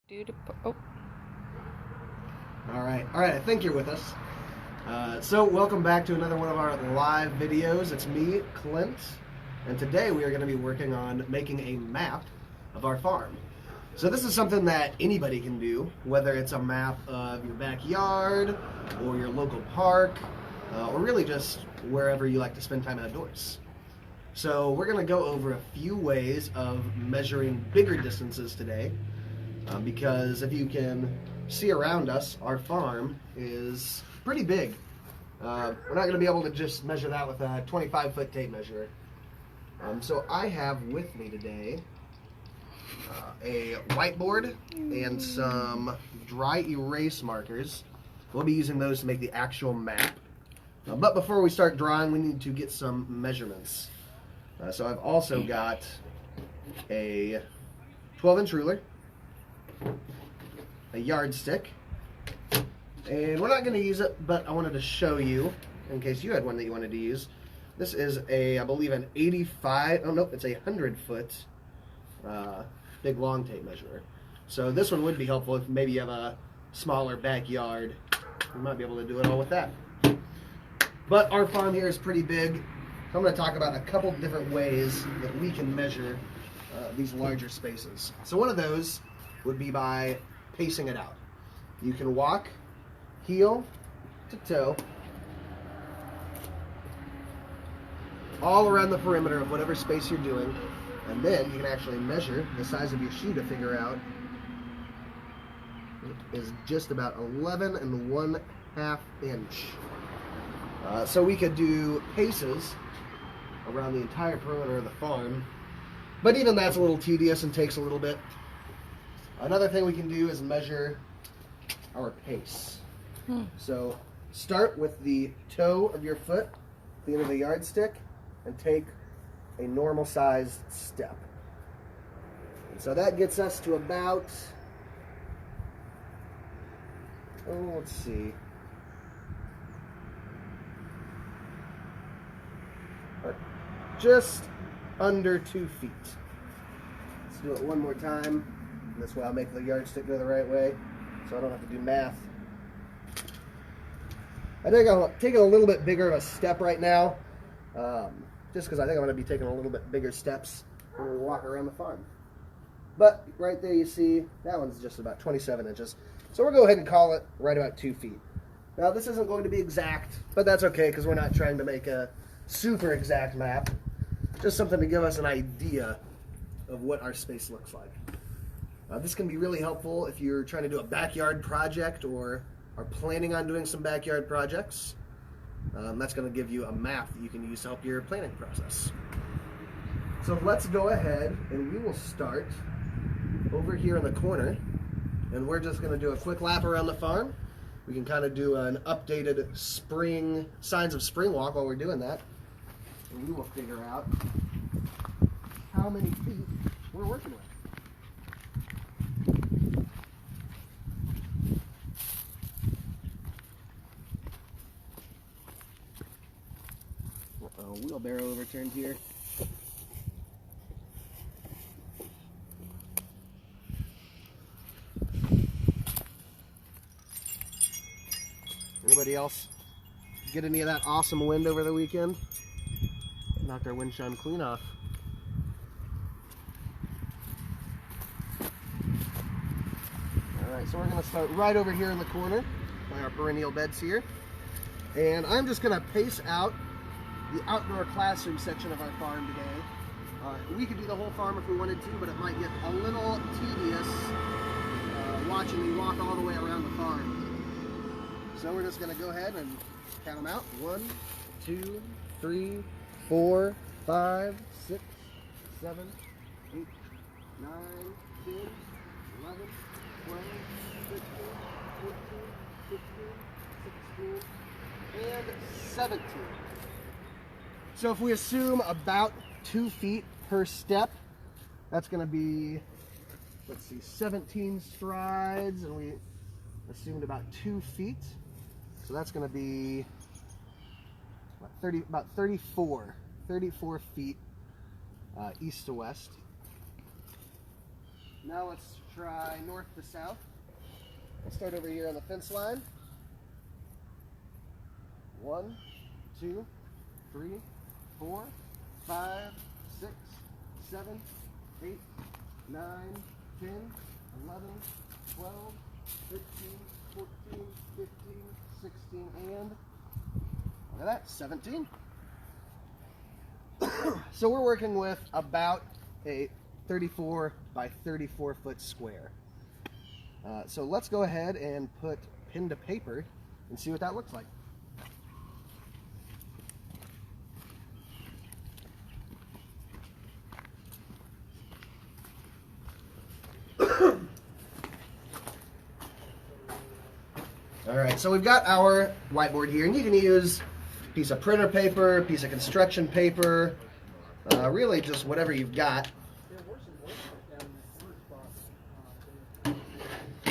Oh. All right, I think you're with us. So welcome back to another one of our live videos. It's me, Clint, and today we are going to be working on making a map of our farm. So this is something that anybody can do, whether it's a map of your backyard or your local park, or really just wherever you like to spend time outdoors. So we're going to go over a few ways of measuring bigger distances today. Because if you can see around us, our farm is pretty big. We're not going to be able to just measure that with a 25-foot tape measure. So I have with me today a whiteboard and some dry erase markers. We'll be using those to make the actual map. But before we start drawing, we need to get some measurements. So I've also got a 12-inch ruler, a yardstick, and we're not going to use it, but I wanted to show you in case you had one that you wanted to use. This is I believe an 85, oh no, it's a 100-foot big long tape measure. So this one would be helpful if maybe you have a smaller backyard. You might be able to do it all with that. But our farm here is pretty big, so I'm going to talk about a couple different ways that we can measure these larger spaces. So one of those would be by pacing it out. You can walk heel to toe all around the perimeter of whatever space you're doing, and then you can actually measure the size of your shoe to figure out it is just about 11 1/2 inch. So we could do paces around the entire perimeter of the farm, but even that's a little tedious and takes a little bit. Another thing we can do is measure our pace. So start with the toe of your foot, the end of the yardstick, and take a normal sized step. And so that gets us to about, let's see, just under 2 feet. Let's do it one more time. This way I'll make the yardstick go the right way, so I don't have to do math. I think I'll take a little bit bigger of a step right now, just because I think I'm going to be taking a little bit bigger steps when we walk around the farm. But right there you see, that one's just about 27 inches. So we'll go ahead and call it right about 2 feet. Now this isn't going to be exact, but that's okay because we're not trying to make a super exact map. Just something to give us an idea of what our space looks like. This can be really helpful if you're trying to do a backyard project or are planning on doing some backyard projects. That's going to give you a map that you can use to help your planning process. So let's go ahead and we will start over here in the corner, and we're just going to do a quick lap around the farm. We can kind of do an updated spring, signs of spring walk while we're doing that, and we will figure out how many feet we're working with. Wheelbarrow overturned here. Anybody else get any of that awesome wind over the weekend? Knocked our wind chime clean off. Alright, so we're going to start right over here in the corner by our perennial beds here. And I'm just going to pace out the outdoor classroom section of our farm today. We could do the whole farm if we wanted to, but it might get a little tedious watching me walk all the way around the farm. So we're just going to go ahead and count them out. 1, 2, 3, 4, 5, 6, 7, 8, 9, 10, 11, 12, 13, 14, 15, 16, and 17. So if we assume about 2 feet per step, that's going to be, let's see, 17 strides, and we assumed about 2 feet. So that's going to be about 34 feet east to west. Now let's try north to south. Let's start over here on the fence line. 1, 2, 3, 4, 5, 6, 7, 8, 9, 10, 11, 12, 13, 14, 15, 16, and look at that, 17. So we're working with about a 34 by 34 foot square. So let's go ahead and put pen to paper and see what that looks like. Alright, so we've got our whiteboard here, and you can use a piece of printer paper, a piece of construction paper, really just whatever you've got.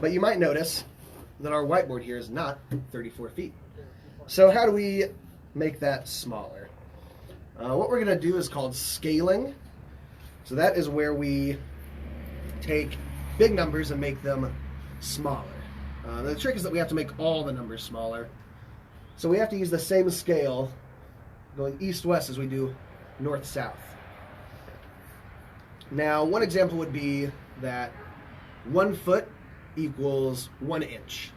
But you might notice that our whiteboard here is not 34 feet. So how do we make that smaller? What we're going to do is called scaling. So that is where we take big numbers and make them smaller. The trick is that we have to make all the numbers smaller. So we have to use the same scale going east-west as we do north-south. Now, one example would be that 1 foot equals 1 inch.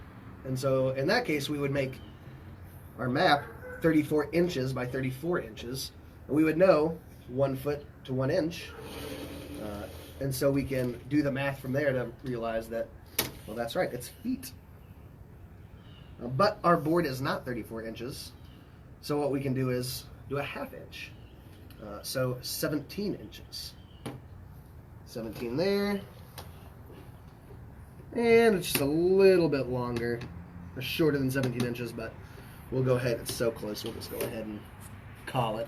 And so in that case, we would make our map 34 inches by 34 inches. And we would know 1 foot to 1 inch. And so we can do the math from there to realize that, well, that's right, it's feet. But our board is not 34 inches. So what we can do is do a ½ inch. So 17 inches. 17 there. And it's just a little bit longer, or shorter than 17 inches, but we'll go ahead, it's so close, we'll just go ahead and call it.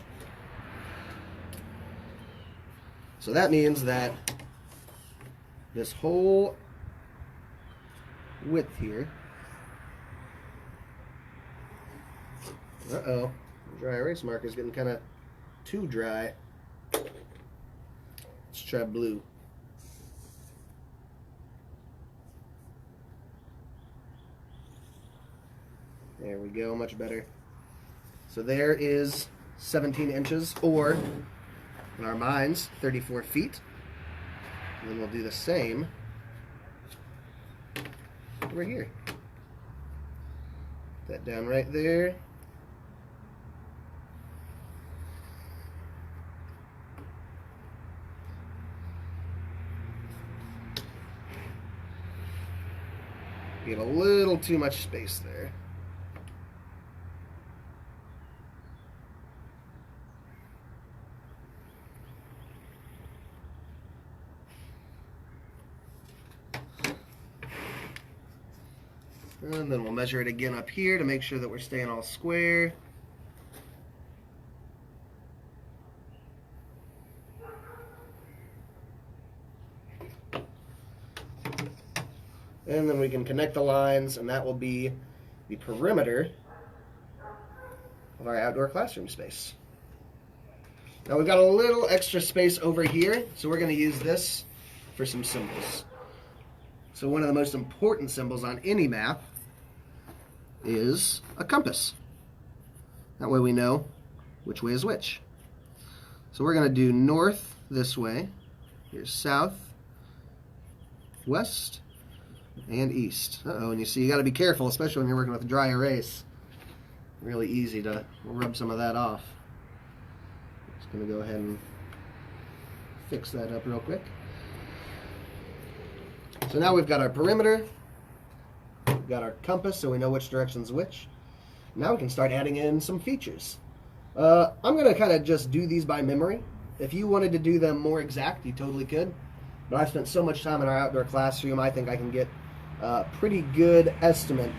So that means that this whole width here, uh-oh, the dry erase marker is getting kind of too dry. Let's try blue. There we go, much better. So there is 17 inches, or in our minds, 34 feet. And then we'll do the same over here. Put that down right there. Get a little too much space there. And then we'll measure it again up here to make sure that we're staying all square. And then we can connect the lines, and that will be the perimeter of our outdoor classroom space. Now we've got a little extra space over here, so we're going to use this for some symbols. So one of the most important symbols on any map is a compass. That way we know which way is which. So we're going to do north this way, here's south, west, and east. Uh-oh, and you see you got to be careful, especially when you're working with dry erase. Really easy to rub some of that off. Just going to go ahead and fix that up real quick. So now we've got our perimeter, we've got our compass so we know which direction's which. Now we can start adding in some features. I'm going to kind of just do these by memory. If you wanted to do them more exact, you totally could. But I've spent so much time in our outdoor classroom, I think I can get a pretty good estimate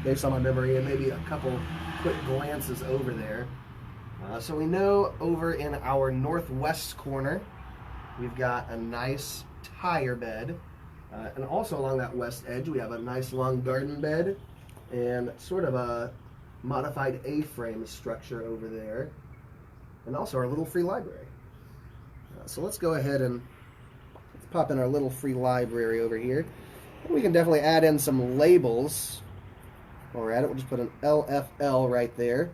based on my memory and maybe a couple quick glances over there. So we know over in our northwest corner, we've got a nice tire bed. And also along that west edge, we have a nice long garden bed and sort of a modified A-frame structure over there. And also our little free library. So let's go ahead and pop in our little free library over here. And we can definitely add in some labels. While we're at it, we'll just put an LFL right there.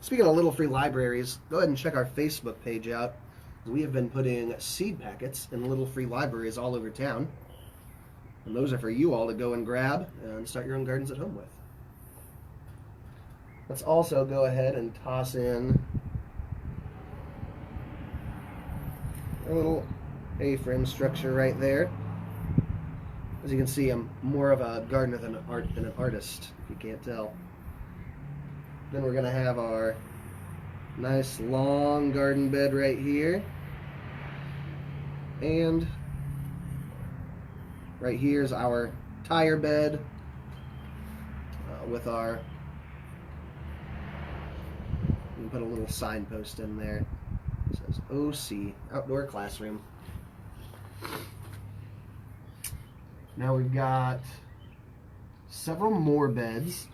Speaking of little free libraries, go ahead and check our Facebook page out. We have been putting seed packets in little free libraries all over town. And those are for you all to go and grab and start your own gardens at home with. Let's also go ahead and toss in a little A-frame structure right there. As you can see, I'm more of a gardener than an artist, if you can't tell. Then we're going to have our nice long garden bed right here. And right here is our tire bed with our, we can put a little signpost in there. It says OC, Outdoor Classroom. Now we've got several more beds.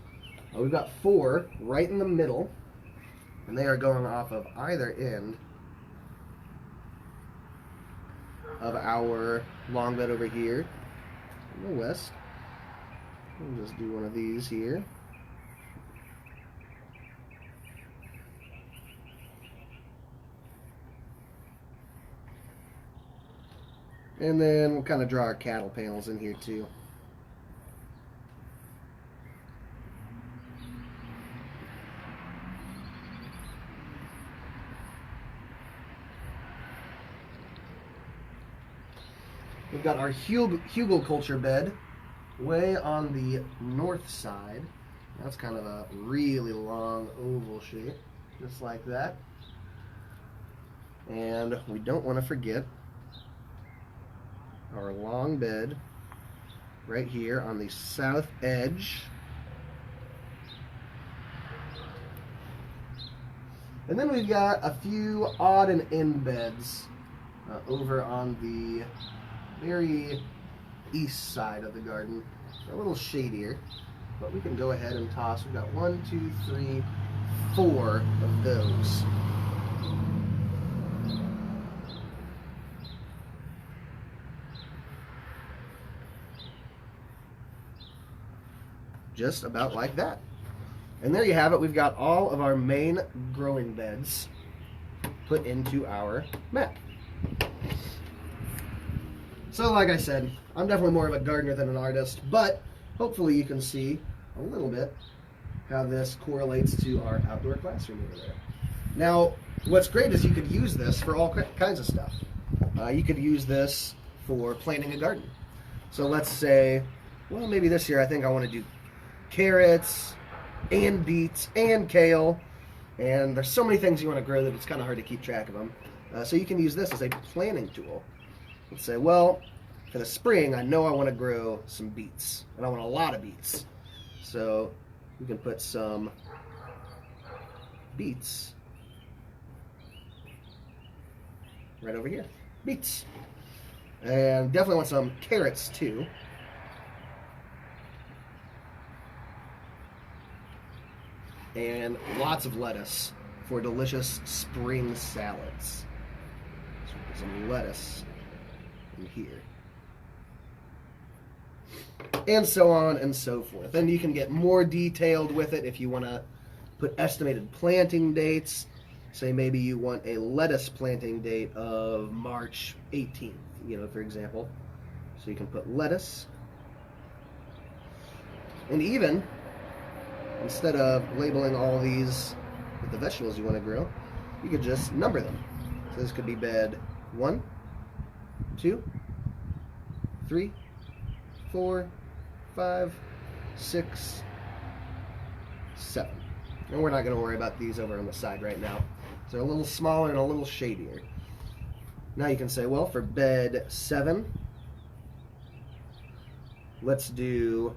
We've got 4 right in the middle, and they are going off of either end of our long bed over here in the west. We'll just do one of these here. And then we'll kind of draw our cattle panels in here too. We've got our hugelkultur bed way on the north side. That's kind of a really long oval shape, just like that. And we don't want to forget our long bed right here on the south edge. And then we've got a few odd and end beds over on the very east side of the garden. They're a little shadier, but we can go ahead and toss. We've got 1, 2, 3, 4 of those. Just about like that. And there you have it. We've got all of our main growing beds put into our map. So like I said, I'm definitely more of a gardener than an artist, but hopefully you can see a little bit how this correlates to our outdoor classroom over there. Now, what's great is you could use this for all kinds of stuff. You could use this for planting a garden. So let's say, well, maybe this year I think I want to do carrots and beets and kale, and there's so many things you want to grow that it's kind of hard to keep track of them. So you can use this as a planning tool. Let's say, well, for the spring I know I want to grow some beets, and I want a lot of beets. So we can put some beets right over here. Beets. And definitely want some carrots too. And lots of lettuce for delicious spring salads. So put some lettuce in here. And so on and so forth. And you can get more detailed with it if you want to put estimated planting dates. Say maybe you want a lettuce planting date of March 18th, for example. So you can put lettuce. And even, instead of labeling all these with the vegetables you want to grow, you could just number them. So this could be bed 1, 2, 3, 4, 5, 6, 7. And we're not going to worry about these over on the side right now. So they're a little smaller and a little shadier. Now you can say, well, for bed 7, let's do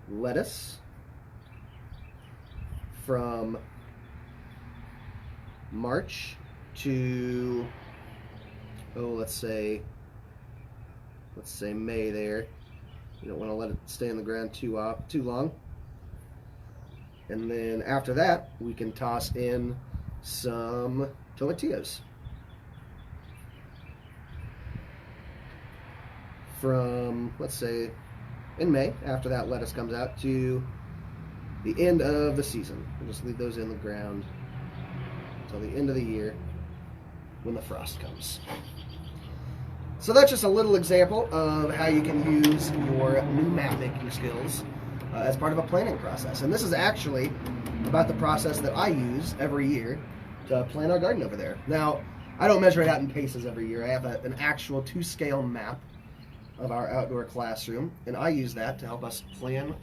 lettuce from March to, let's say May there. You don't want to let it stay in the ground too long. And then after that, we can toss in some tomatillos. from, let's say, in May, after that lettuce comes out, to the end of the season. We'll just leave those in the ground until the end of the year when the frost comes. So that's just a little example of how you can use your new map making skills as part of a planning process. And this is actually about the process that I use every year to plan our garden over there. Now, I don't measure it out in paces every year. I have an actual 2-scale map of our outdoor classroom, and I use that to help us plan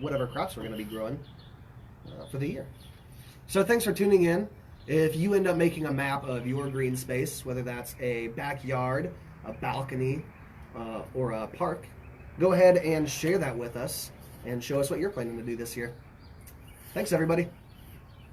whatever crops we're going to be growing for the year. So thanks for tuning in. If you end up making a map of your green space, whether that's a backyard, a balcony, or a park, go ahead and share that with us and show us what you're planning to do this year. Thanks, everybody.